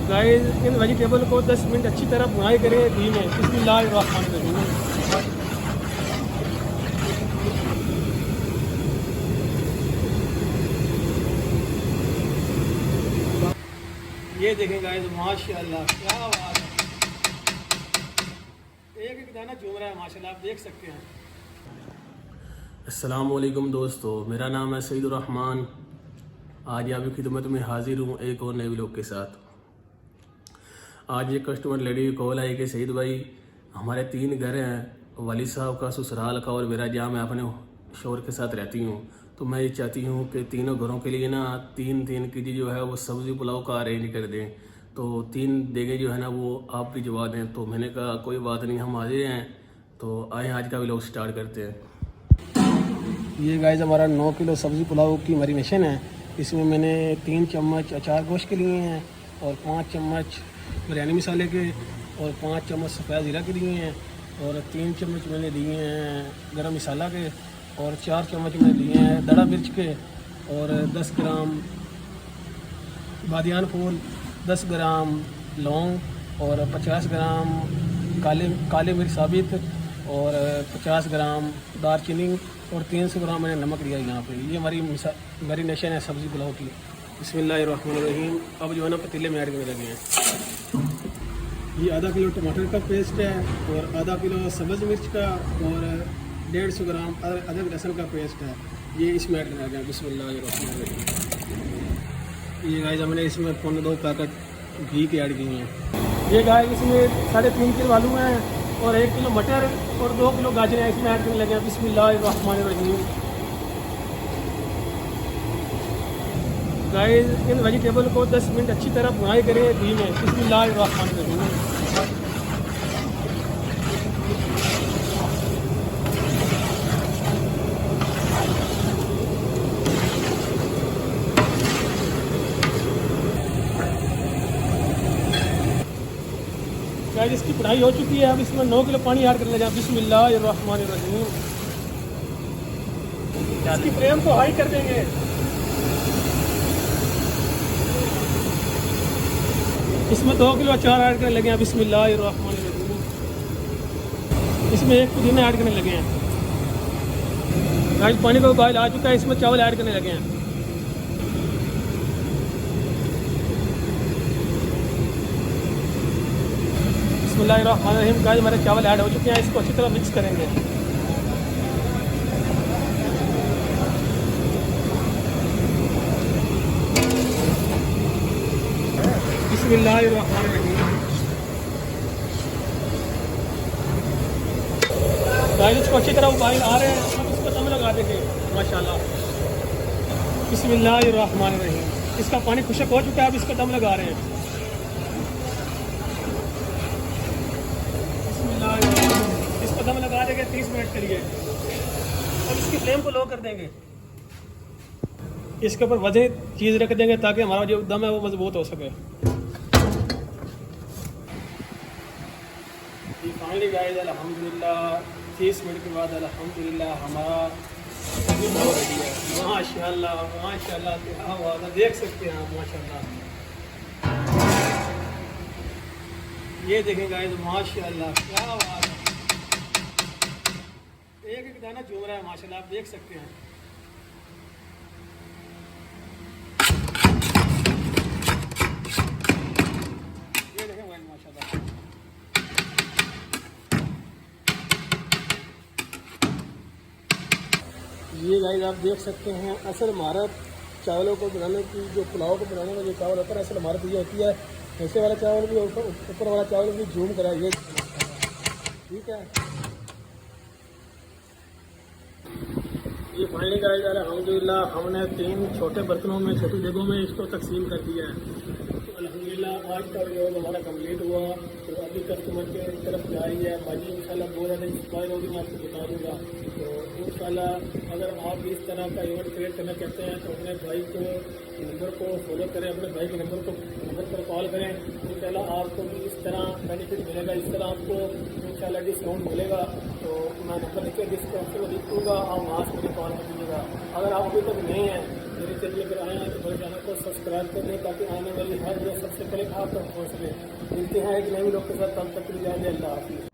Guys in vegetable को 10 minute अच्छी तरह भुनाई करें घी में। बिस्मिल्लाहिर्रहमानिर्रहीम। ये देखें गाइस, माशाल्लाह क्या बात है, एक एक दाना झूम रहा है माशाल्लाह, आप देख सकते हैं। अस्सलाम वालेकुम दोस्तों, मेरा नाम है सईदुर रहमान। आज आपकी खिदमत में हाजिर हूँ एक और नए व्लॉग के साथ। आज एक कस्टमर लेडी की कॉल आई कि सईद भाई हमारे 3 घर हैं, वाली साहब का, ससुराल का और मेरा, जहाँ मैं अपने शोहर के साथ रहती हूँ। तो मैं ये चाहती हूँ कि तीनों घरों के लिए ना 3-3 केजी जो है वो सब्ज़ी पुलाव का अरेंज कर दें। तो 3 देगे जो है ना वो आप भिजवा दें। तो मैंने कहा कोई बात नहीं, हम हाजिर हैं। तो आए आज का व्लॉग स्टार्ट करते हैं। ये गाइस हमारा 9 किलो सब्ज़ी पुलाव की मैरिनेशन है। इसमें मैंने 3 चम्मच अचार गोश्त के लिए हैं और 5 चम्मच बिरयानी मसाले के और 5 चम्मच सफ़ेद ज़ीरा के लिए हैं और 3 चम्मच मैंने लिए हैं गरम मसाला के और 4 चम्मच मैंने लिए हैं दड़ा मिर्च के और 10 ग्राम बादियान फूल, 10 ग्राम लौंग और 50 ग्राम काले मिर्च साबित और 50 ग्राम दालचीनी और 300 ग्राम मैंने नमक लिया यहाँ पे। ये हमारी मैरिनेशन है सब्ज़ी पुलाव की। बिस्मिल्लाहिर्रहमानिर्रहीम। अब जो है ना पतीले में ऐड करने लगे हैं। ये आधा किलो टमाटर का पेस्ट है और आधा किलो सब्ज़ मिर्च का और 150 ग्राम अदरक लहसुन का पेस्ट है। ये इसमें ऐड करने लगे हैं। बिस्मिल्लाहिर्रहमानिर्रहीम। ये गाइस हमने इसमें 2 पैकेट घी के ऐड किए हैं। ये गाइस इसमें 3.5 किलो आलू हैं और 1 किलो मटर और 2 किलो गाजरें इसमें ऐड करने लगे हैं। बिस्मिल्लाहिर्रहमानिर्रहीम। गाइस इन वेजिटेबल को 10 मिनट अच्छी तरह भुनाई करें घी में। बिस्मिल्लाहिर्रहमानिर्रहीम। गाइस इसकी पढ़ाई हो चुकी है। अब इसमें 9 किलो पानी ऐड करने लगे हैं। बिस्मिल्लाहिर्रहमानिर्रहीम। इसकी फ्लेम को हाई कर देंगे। इसमें 2 किलो अचार ऐड करने लगे हैं। बिस्मिल्लाहिर्रहमानिर्रहीम। इसमें 1 पुदीना ऐड करने लगे हैं। गाइस पानी का उबाल आ चुका है, इसमें चावल ऐड करने लगे हैं। बिस्मिल्लाहिर्रहमानिर्रहीम। गाइस हमारे चावल ऐड हो चुके हैं, इसको अच्छी तरह मिक्स करेंगे। बिस्मिल्लाहिर्रहमानिर्रहीम। गाइस इसको अच्छी तरह उबाल आ रहे हैं, अब इसको दम लगा देंगे माशाल्लाह। बिस्मिल्लाहिर्रहमानिर्रहीम। इसका पानी खुशक हो चुका है, अब इसको दम लगा रहे हैं। बिस्मिल्लाहिर्रहमानिर्रहीम। इसको दम लगा देंगे 30 मिनट के लिए। अब इसकी फ्लेम को लो कर देंगे। इसके ऊपर वजन चीज़ रख देंगे ताकि हमारा जो दम है वो मजबूत हो सके। फाइनली गाइस अल्हम्दुलिल्लाह 30 मिनट के बाद अल्हम्दुलिल्लाह हमारा रेडी है। माशाल्लाह माशाल्लाह, क्या बात है, देख सकते हैं आप माशाल्लाह। ये देखें गाइस, माशाल्लाह क्या बात है, एक एक दाना झूम रहा है माशाल्लाह, आप देख सकते हैं। ये देखें गाइस माशाल्लाह। ये गाइस आप देख सकते हैं, असल महारत चावलों को बनाने की, जो पुलाव को बनाने का जो चावल होता है, असल महारत ये होती है। ऐसे वाला चावल भी ऊपर वाला चावल भी झूम करा, ये ठीक है। ये फाइनली गाइस अल्हम्दुलिल्लाह हमने 3 छोटे बर्तनों में, छोटी जगहों में इसको तकसीम कर दिया है। तो अल्हम्दुलिल्लाह आज का योग हमारा कंप्लीट हुआ। तो अभी कस्टमर के तरफ जा रही है भाजी, इंशाल्लाह बहुत ज़्यादा इंस्पायर होगी, मैं आपको बता दूँगा। तो इंशाल्लाह अगर आप भी इस तरह का इवेंट क्रिएट करना चाहते हैं तो अपने भाई को नंबर को फॉलो करें, अपने भाई के नंबर पर कॉल करें। इंशाल्लाह आपको भी इस तरह बेनिफिट मिलेगा, इस तरह आपको इंशाल्लाह डिस्काउंट मिलेगा। तो मैं नंबर लिख के डिस्काउंट को लिख दूँगा, आप वहाँ से मुझे कॉल कर दीजिएगा। अगर आप अभी तक नहीं हैं मेरे चैनल पर आए हैं तो मेरे चैनल को सब्सक्राइब कर दें ताकि आने वाली हर वीडियो सबसे पहले आप तक पहुँच सके। मिलते हैं एक नए लोग के साथ, तब तक के लिए जय अल्लाह हाफिज़।